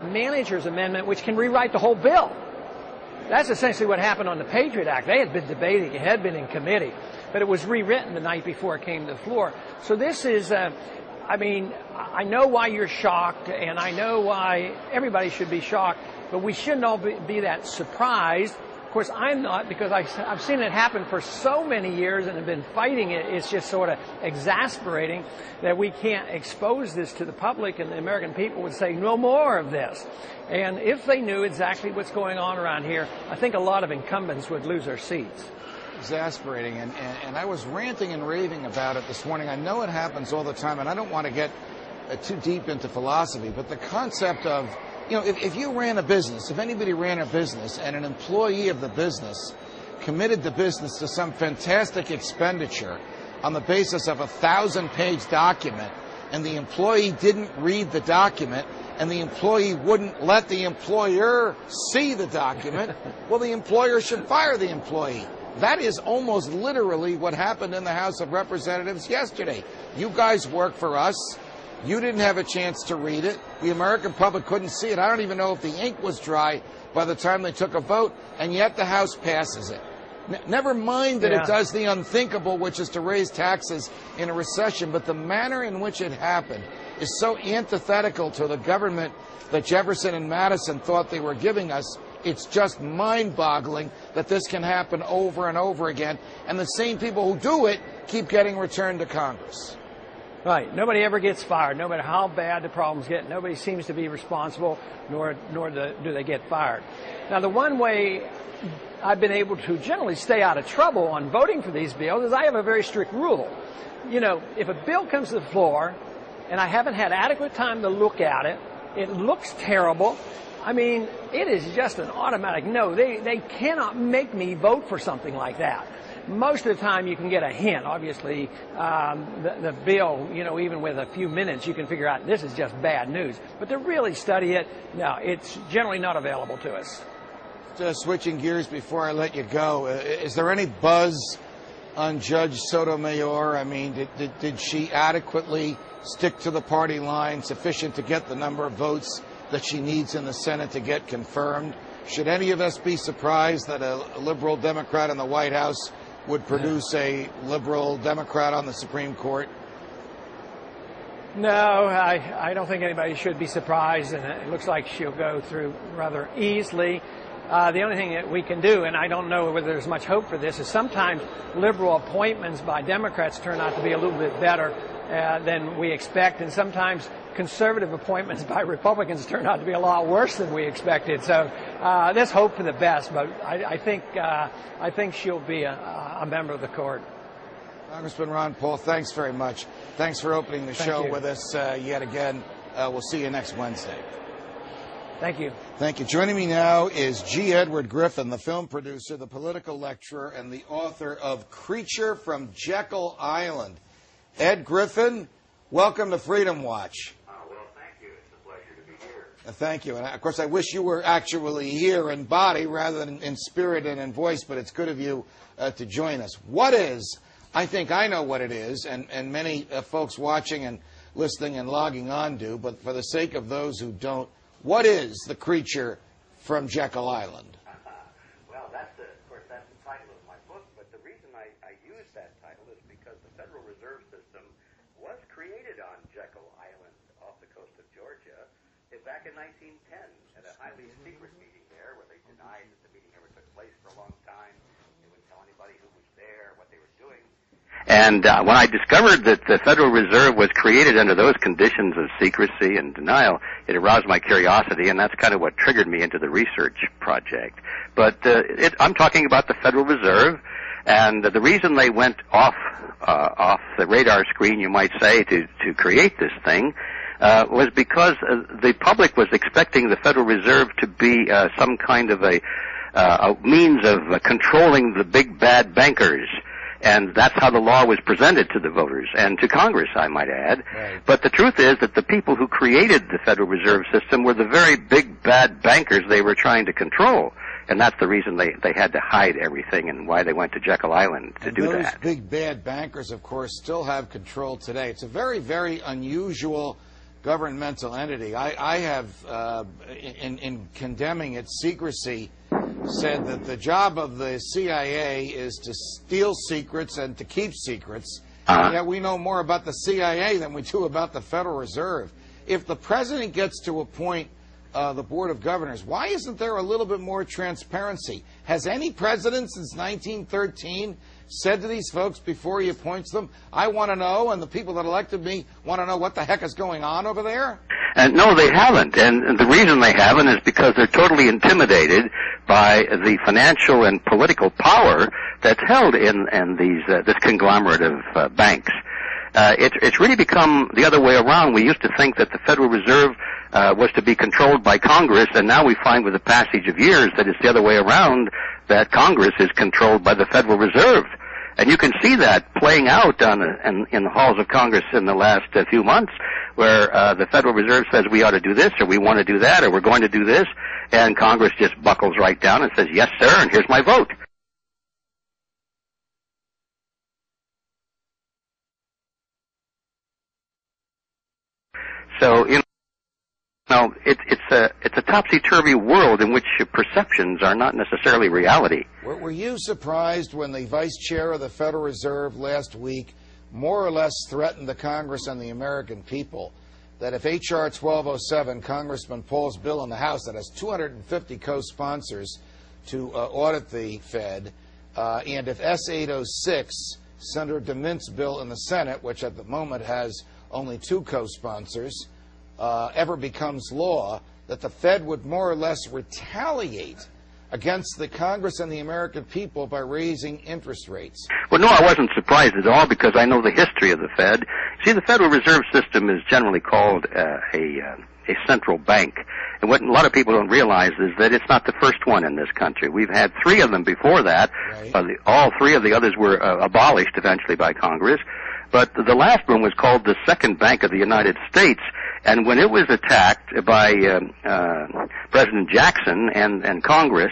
manager's amendment, which can rewrite the whole bill. That's essentially what happened on the Patriot Act. They had been debating, it had been in committee, but it was rewritten the night before it came to the floor. So this is, I mean, I know why you're shocked, and I know why everybody should be shocked, but we shouldn't all be that surprised. Of course, I'm not, because I've seen it happen for so many years and have been fighting it. It's just sort of exasperating that we can't expose this to the public, and the American people would say no more of this. And if they knew exactly what's going on around here, I think a lot of incumbents would lose their seats. Exasperating, and I was ranting and raving about it this morning. I know it happens all the time, and I don't want to get too deep into philosophy, but the concept of, you know, if you ran a business, if anybody ran a business and an employee of the business committed the business to some fantastic expenditure on the basis of a 1,000-page document, and the employee didn't read the document, and the employee wouldn't let the employer see the document, well, the employer should fire the employee. That is almost literally what happened in the House of Representatives yesterday. You guys work for us. You didn't have a chance to read it. The American public couldn't see it. I don't even know if the ink was dry by the time they took a vote, and yet the House passes it. Never mind that it does the unthinkable, which is to raise taxes in a recession, but the manner in which it happened is so antithetical to the government that Jefferson and Madison thought they were giving us. It's just mind-boggling that this can happen over and over again, and the same people who do it keep getting returned to Congress. Right. Nobody ever gets fired, no matter how bad the problems get. Nobody seems to be responsible, nor do they get fired. Now, the one way I've been able to generally stay out of trouble on voting for these bills is I have a very strict rule. You know, if a bill comes to the floor and I haven't had adequate time to look at it, it looks terrible, I mean, it is just an automatic no. They cannot make me vote for something like that. Most of the time you can get a hint. Obviously, the bill, you know, even with a few minutes, you can figure out this is just bad news. But to really study it, no, it's generally not available to us. Switching gears before I let you go, is there any buzz on Judge Sotomayor? I mean, did she adequately stick to the party line, sufficient to get the number of votes that she needs in the Senate to get confirmed? Should any of us be surprised that a liberal Democrat in the White House would produce a liberal Democrat on the Supreme Court? No, I don't think anybody should be surprised, and it looks like she'll go through rather easily. The only thing that we can do, and I don't know whether there's much hope for this, is sometimes liberal appointments by Democrats turn out to be a little bit better than we expect, and sometimes conservative appointments by Republicans turn out to be a lot worse than we expected. So let's hope for the best, but I think she'll be a member of the court. Congressman Ron Paul, thanks very much. Thanks for opening the show with us yet again. We'll see you next Wednesday. Thank you. Thank you. Joining me now is G. Edward Griffin, the film producer, the political lecturer, and the author of Creature from Jekyll Island. Ed Griffin, welcome to Freedom Watch. Well, thank you. It's a pleasure to be here. Thank you. And, of course, I wish you were actually here in body rather than in spirit and in voice, but it's good of you to join us. What is, I think I know what it is, and many folks watching and listening and logging on do, but for the sake of those who don't, what is the Creature from Jekyll Island? Well, that's the title of my book, but the reason I use that title is because the Federal Reserve System was created on Jekyll Island off the coast of Georgia back in 1910 at a highly secret meeting there where they denied that the meeting ever took place for a long time. They wouldn't tell anybody who was there, what they were doing. And when I discovered that the Federal Reserve was created under those conditions of secrecy and denial, it aroused my curiosity, and that's kind of what triggered me into the research project. But I'm talking about the Federal Reserve, and the reason they went off the radar screen, you might say, to create this thing was because the public was expecting the Federal Reserve to be some kind of a means of controlling the big bad bankers. And that's how the law was presented to the voters and to Congress, I might add. Right. But the truth is that the people who created the Federal Reserve System were the very big, bad bankers they were trying to control. And that's the reason they had to hide everything and why they went to Jekyll Island to do that. Those big, bad bankers, of course, still have control today. It's a very, very unusual governmental entity. I have, in condemning its secrecy, said that the job of the CIA is to steal secrets and to keep secrets. Yet we know more about the CIA than we do about the Federal Reserve. If the president gets to appoint the Board of Governors, why isn't there a little bit more transparency? Has any president since 1913 said to these folks before he appoints them, I want to know, and the people that elected me want to know what the heck is going on over there? No, they haven't. And the reason they haven't is because they're totally intimidated by the financial and political power that's held in these this conglomerate of banks. It's really become the other way around. We used to think that the Federal Reserve was to be controlled by Congress, and now we find with the passage of years that it's the other way around, that Congress is controlled by the Federal Reserve. And you can see that playing out in the halls of Congress in the last few months, where the Federal Reserve says we ought to do this, or we want to do that, or we're going to do this, and Congress just buckles right down and says, yes, sir, and here's my vote. So, it's a topsy-turvy world in which perceptions are not necessarily reality. Were you surprised when the Vice Chair of the Federal Reserve last week more or less threatened the Congress and the American people that if H.R. 1207, Congressman Paul's bill in the House that has 250 co-sponsors to audit the Fed, and if S-806, Senator DeMint's bill in the Senate, which at the moment has only 2 co-sponsors, ever becomes law, that the Fed would more or less retaliate against the Congress and the American people by raising interest rates? Well, no, I wasn't surprised at all, because I know the history of the Fed. See, the Federal Reserve System is generally called a central bank. And what a lot of people don't realize is that it's not the first one in this country. We've had 3 of them before that. Right. All 3 of the others were abolished eventually by Congress. But the last one was called the Second Bank of the United States. And when it was attacked by President Jackson and Congress,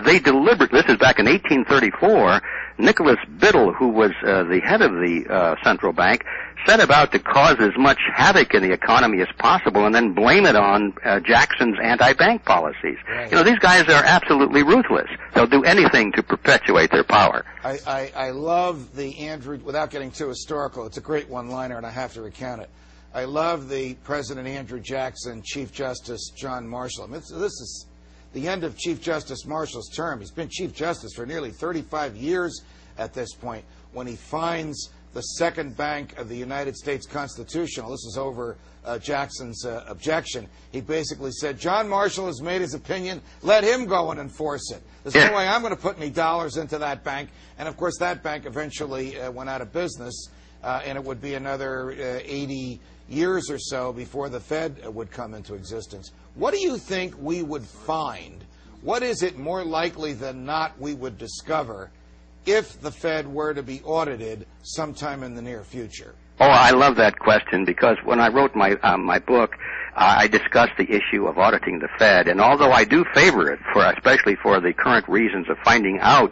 they deliberately, this is back in 1834, Nicholas Biddle, who was the head of the central bank, set about to cause as much havoc in the economy as possible and then blame it on Jackson's anti-bank policies. Right. You know, these guys are absolutely ruthless. They'll do anything to perpetuate their power. I love the Andrew, without getting too historical, it's a great one-liner and I have to recount it. I love the President Andrew Jackson, Chief Justice John Marshall. I mean, this is the end of Chief Justice Marshall's term. He's been Chief Justice for nearly 35 years at this point. When he finds the Second Bank of the United States constitutional, this is over Jackson's objection, he basically said, John Marshall has made his opinion, let him go and enforce it. There's no way I'm going to put any dollars into that bank. And of course that bank eventually went out of business, and it would be another 80 years or so before the Fed would come into existence. What do you think we would find? What is it more likely than not we would discover if the Fed were to be audited sometime in the near future? Oh, I love that question, because when I wrote my book, I discussed the issue of auditing the Fed, and although I do favor it, especially for the current reasons of finding out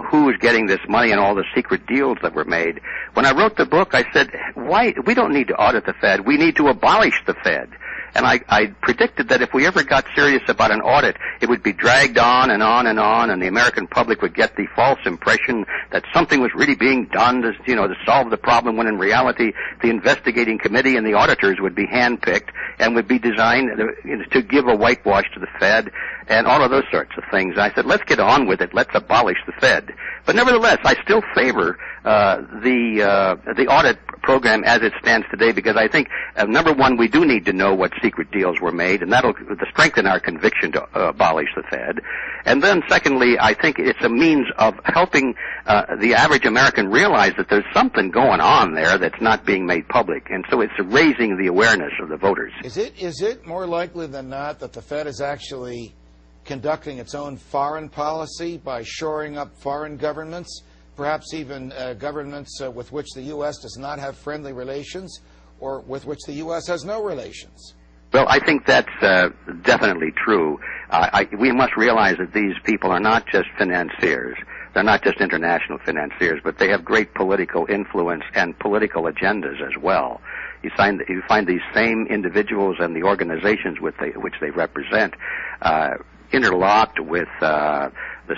who is getting this money and all the secret deals that were made, when I wrote the book, I said, why? We don't need to audit the Fed. We need to abolish the Fed. And I predicted that if we ever got serious about an audit, it would be dragged on and on and on, and the American public would get the false impression that something was really being done to solve the problem, when in reality the investigating committee and the auditors would be handpicked and would be designed to give a whitewash to the Fed and all of those sorts of things. I said, let's get on with it. Let's abolish the Fed. But nevertheless, I still favor the audit program as it stands today, because I think, number one, we do need to know what secret deals were made, and that'll strengthen our conviction to abolish the Fed. And then, secondly, I think it's a means of helping the average American realize that there's something going on there that's not being made public, and so it's raising the awareness of the voters. Is it more likely than not that the Fed is actually conducting its own foreign policy by shoring up foreign governments, perhaps even governments with which the U.S. does not have friendly relations, or with which the U.S. has no relations? Well, I think that's definitely true. We must realize that these people are not just financiers. They're not just international financiers, but they have great political influence and political agendas as well. you find these same individuals and the organizations which they represent interlocked with the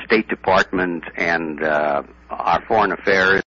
State Department and our foreign affairs